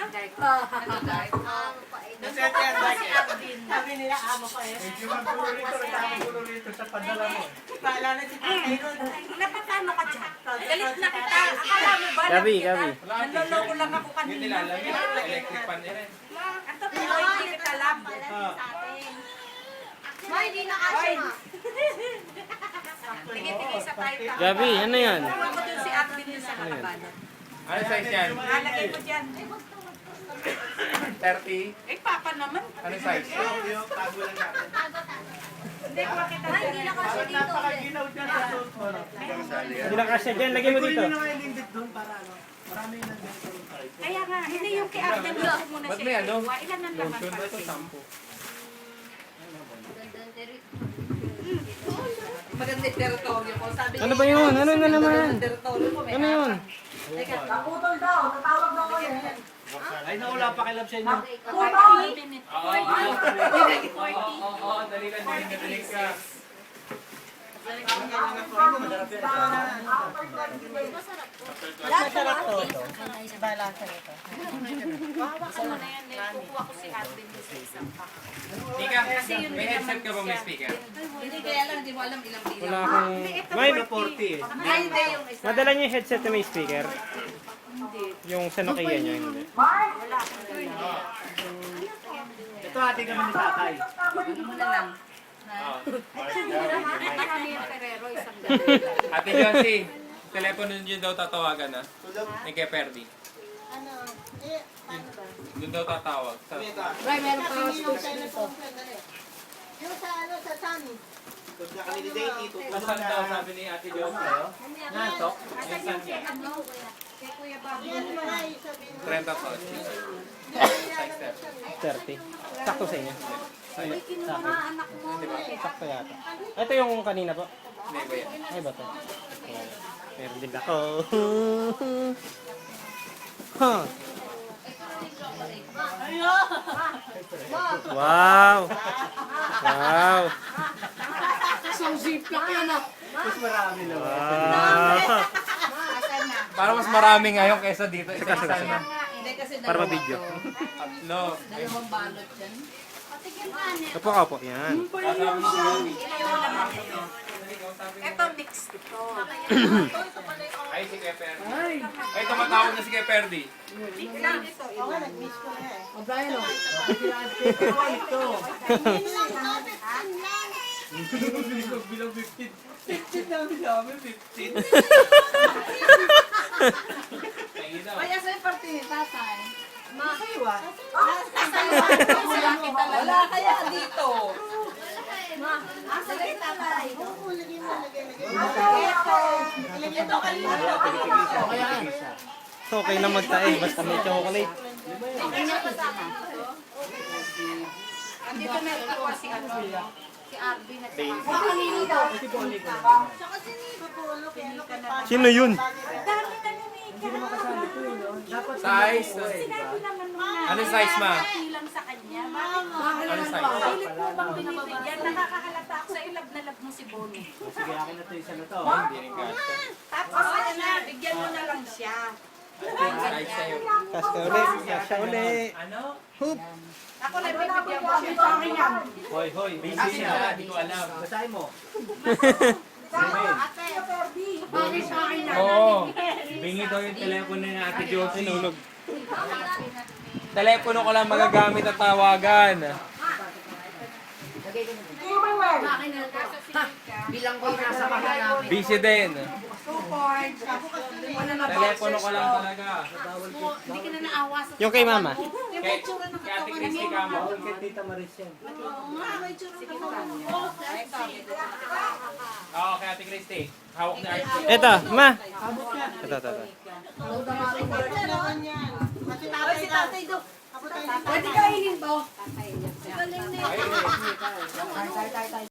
Dark. Ano Dark? Nasete yan, Dark. Sabi nila, amo ko eh. Medyo magpulo rito sa padala mo. Paala na si Tatay Ron. Napatano ka dyan? Galit na kita. Akala mo ba? Gabi, kita? gabi. Nanloloko lang ako kanina. Electric pan nila. Ang totoo, hindi kita alam. Ma, hindi na kasi ma. Tingin-tingin sa tayo. Gabi, ano yan? Ako dun si Arvin yun sa kalabanan. Ano size yan? Halagay mo dyan. 30? Eh, papa naman. Ano size? Yung tago lang natin. Hindi ko makita. Hindi na kasi dito. Napakaginaw dyan sa suot mo. no? Hindi na kasya dyan, lagyan mo dito. Kunin mo na nga yung lindit doon para ano. Marami yung nandito rin tayo. Kaya nga, hindi yung kay Arvin dito muna Ba't siya. may ano? iiwa. Ilan ang laman Lotion ba ito? para 10. Maganda yung teritoryo ko. Sabi Ano ba yun? Ano na naman? Maganda teritoryo ko. Ano yun? Naputol daw. Natawag daw ko yan. Ay, nawala pa kay Love sa inyo. 40 minutes. Oo, dali lang, dali ka. Masarap to. Balasa nito. Hawakan mo na yan. eh. Kukuha ko si Arvin doon sa isang pack. Ika, may headset ka ba may speaker? Hindi kaya lang, hindi mo alam ilang bilang. Wala akong... May, 40 eh. Ay, hindi yung isa. madala niyo yung headset na may speaker? Yung sa Nokia niyo, hindi. Ito ate kami ni tatay. Ano mo na lang. Marami yung Ferrero, isang dalawa. Ate Josie, telepono niyo daw tatawagan ha? Ni kay Perdi. Ano? Eh, ano ba? Doon daw tatawag. Ray, meron pa ako speech dito. Yung sa ano, sa Sunny. Nasaan daw sabi ni Ate Josie? Natok? Asan yung kay ano? Kay Kuya Bobby. Yan mo na sabihin. 30 po. Size 30. Sakto sa inyo. Uy, kinuha nga anak mo. Sakto yata. Ito yung kanina po. Hindi ba yan? Ay ba ito? Meron din ako. Huh. Wow! Wow! So, ziplock yan ah. Mas marami naman. Wow! Para mas marami ngayon kaysa dito. Isa-isa na. Hindi kasi Para ma-video. Tatlo. dalawang balot yan. Opo ka po. Yan. Sasabi si Josie. Ito, mix ito. Ay, si Kuya Perdi. Ay, tumatawag na si Kuya Perdi. Mix lang ito. Oo nga, nag-miss ko na eh. O Brian o. Ito. Bilang 15. 15 lang namin, 15. Tingin daw. Kaya sa'yo parte ni tatay. Ma, Iwa. wala kaya dito. Ma, asa kay tatay? Ito kanina to. Okay lang magtae. Basta may chocolate. Andito na ito si ano. Si Arvin at saka. Kanino to? Saka sino pulo kaya Sino yun? Dami na ni Mika. Size. Sinabi naman nung na. Ano size, ma? Lang sa kanya. Bakit? Ano size? Pilit mo bang binibigyan? Nakakahalata ako sa ilab na lab mo si Bonnie. Sige, akin na ito isa na to. Hindi rin gasto. Tapos ano na, bigyan mo na lang siya. Size sa'yo. Kasya uli. Kasya uli. Ano? Hoop. Ako na bibigyan mo siya sa akin yan. Hoy, hoy. Busy na. Hindi ko alam. Basahin mo. Ate, bakit sa akin yan? Oo. Bingi daw yung telepono ni Ate Josie. Nulog. Telepono ko lang magagamit at tawagan. Bilang ko nasa mga namin. Busy din. Support. Telepono ko lang talaga. Hindi ka na naawa sa Yung kay mama. Kay Ate Christy ka mo. Kay Tita Maris yan. Oo, kay Ate Christy. Hawak ni Ate. Ito, ma. Ito, ito, ito. Ay, si tatay do. Pwede kainin to. Ay,